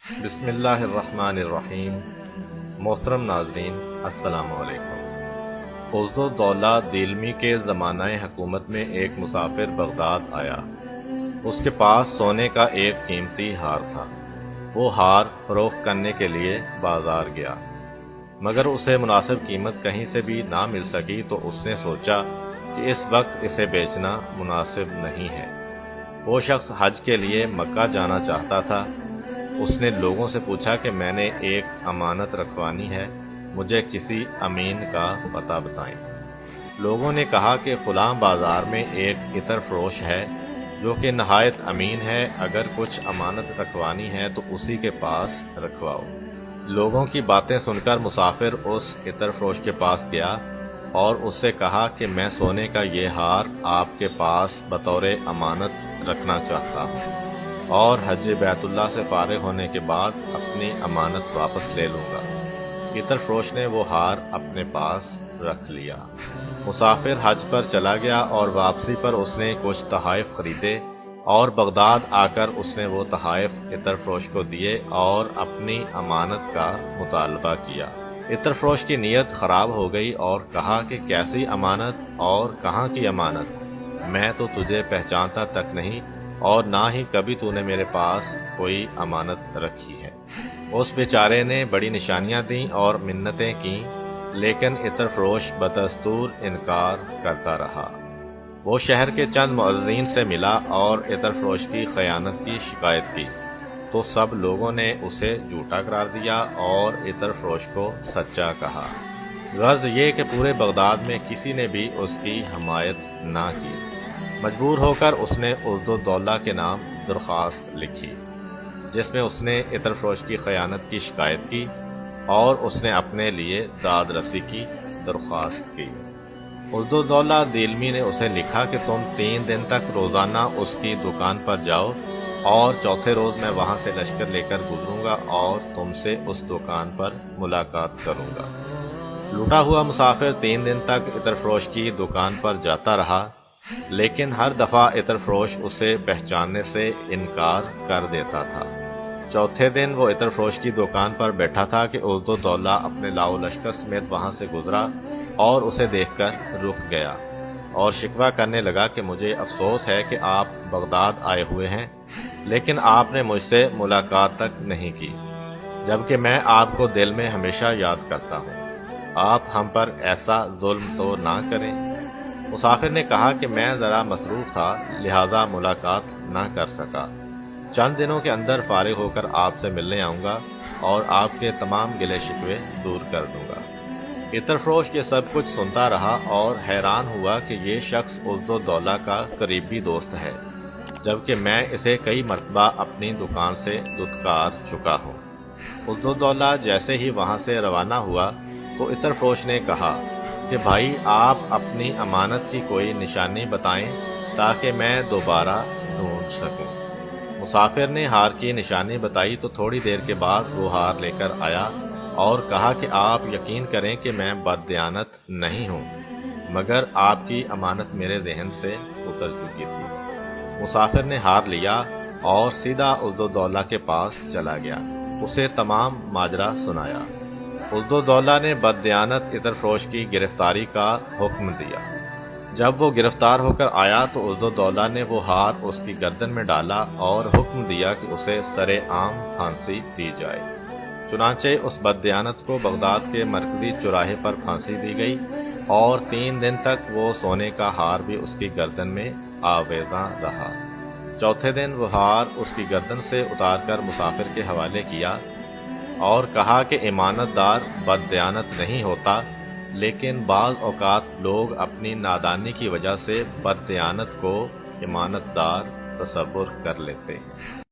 بسم اللہ الرحمن الرحیم۔ محترم ناظرین، السلام علیکم۔ عز الدولہ دیلمی کے زمانہ حکومت میں ایک مسافر بغداد آیا۔ اس کے پاس سونے کا ایک قیمتی ہار تھا۔ وہ ہار فروخت کرنے کے لیے بازار گیا، مگر اسے مناسب قیمت کہیں سے بھی نہ مل سکی تو اس نے سوچا کہ اس وقت اسے بیچنا مناسب نہیں ہے۔ وہ شخص حج کے لیے مکہ جانا چاہتا تھا۔ اس نے لوگوں سے پوچھا کہ میں نے ایک امانت رکھوانی ہے، مجھے کسی امین کا پتہ بتائیں۔ لوگوں نے کہا کہ فلاں بازار میں ایک عطر فروش ہے جو کہ نہایت امین ہے، اگر کچھ امانت رکھوانی ہے تو اسی کے پاس رکھواؤ۔ لوگوں کی باتیں سن کر مسافر اس عطر فروش کے پاس گیا اور اس سے کہا کہ میں سونے کا یہ ہار آپ کے پاس بطور امانت رکھنا چاہتا ہوں، اور حج بیت اللہ سے فارغ ہونے کے بعد اپنی امانت واپس لے لوں گا۔ عطر فروش نے وہ ہار اپنے پاس رکھ لیا۔ مسافر حج پر چلا گیا اور واپسی پر اس نے کچھ تحائف خریدے اور بغداد آ کر اس نے وہ تحائف عطر فروش کو دیے اور اپنی امانت کا مطالبہ کیا۔ عطر فروش کی نیت خراب ہو گئی اور کہا کہ کیسی امانت اور کہاں کی امانت؟ میں تو تجھے پہچانتا تک نہیں اور نہ ہی کبھی تو نے میرے پاس کوئی امانت رکھی ہے۔ اس بیچارے نے بڑی نشانیاں دیں اور منتیں کیں، لیکن عطر فروش بدستور انکار کرتا رہا۔ وہ شہر کے چند معززین سے ملا اور عطر فروش کی خیانت کی شکایت کی تو سب لوگوں نے اسے جھوٹا قرار دیا اور عطر فروش کو سچا کہا۔ غرض یہ کہ پورے بغداد میں کسی نے بھی اس کی حمایت نہ کی۔ مجبور ہو کر اس نے عز الدولہ کے نام درخواست لکھی، جس میں اس نے عطر فروش کی خیانت کی شکایت کی اور اس نے اپنے لیے داد رسی کی درخواست کی۔ عز الدولہ دیلمی نے اسے لکھا کہ تم 3 دن تک روزانہ اس کی دکان پر جاؤ اور چوتھے روز میں وہاں سے لشکر لے کر گزروں گا اور تم سے اس دکان پر ملاقات کروں گا۔ لوٹا ہوا مسافر 3 دن تک عطر فروش کی دکان پر جاتا رہا، لیکن ہر دفعہ عطر فروش اسے پہچاننے سے انکار کر دیتا تھا۔ چوتھے دن وہ عطر فروش کی دکان پر بیٹھا تھا کہ عز الدولہ اپنے لاؤ لشکر سمیت وہاں سے گزرا اور اسے دیکھ کر رک گیا اور شکوہ کرنے لگا کہ مجھے افسوس ہے کہ آپ بغداد آئے ہوئے ہیں، لیکن آپ نے مجھ سے ملاقات تک نہیں کی، جبکہ میں آپ کو دل میں ہمیشہ یاد کرتا ہوں۔ آپ ہم پر ایسا ظلم تو نہ کریں۔ مسافر نے کہا کہ میں ذرا مصروف تھا لہذا ملاقات نہ کر سکا۔ چند دنوں کے اندر فارغ ہو کر آپ سے ملنے آؤں گا اور آپ کے تمام گلے شکوے دور کر دوں گا۔ عطر فروش یہ سب کچھ سنتا رہا اور حیران ہوا کہ یہ شخص عز الدولہ کا قریبی دوست ہے، جبکہ میں اسے کئی مرتبہ اپنی دکان سے دھتکار چکا ہوں۔ عز الدولہ جیسے ہی وہاں سے روانہ ہوا تو عطر فروش نے کہا کہ بھائی آپ اپنی امانت کی کوئی نشانی بتائیں تاکہ میں دوبارہ ڈھونڈ سکوں۔ مسافر نے ہار کی نشانی بتائی تو تھوڑی دیر کے بعد وہ ہار لے کر آیا اور کہا کہ آپ یقین کریں کہ میں بددیانت نہیں ہوں، مگر آپ کی امانت میرے ذہن سے اتر چکی تھی۔ مسافر نے ہار لیا اور سیدھا عز الدولہ کے پاس چلا گیا، اسے تمام ماجرا سنایا۔ عز الدولہ نے بددیانت عطر فروش کی گرفتاری کا حکم دیا۔ جب وہ گرفتار ہو کر آیا تو عز الدولہ نے وہ ہار اس کی گردن میں ڈالا اور حکم دیا کہ اسے سر عام پھانسی دی جائے۔ چنانچہ اس بددیانت کو بغداد کے مرکزی چوراہے پر پھانسی دی گئی اور 3 دن تک وہ سونے کا ہار بھی اس کی گردن میں آویزاں رہا۔ چوتھے دن وہ ہار اس کی گردن سے اتار کر مسافر کے حوالے کیا اور کہا کہ امانت دار بددیانت نہیں ہوتا، لیکن بعض اوقات لوگ اپنی نادانی کی وجہ سے بددیانت کو امانت دار تصور کر لیتے ہیں۔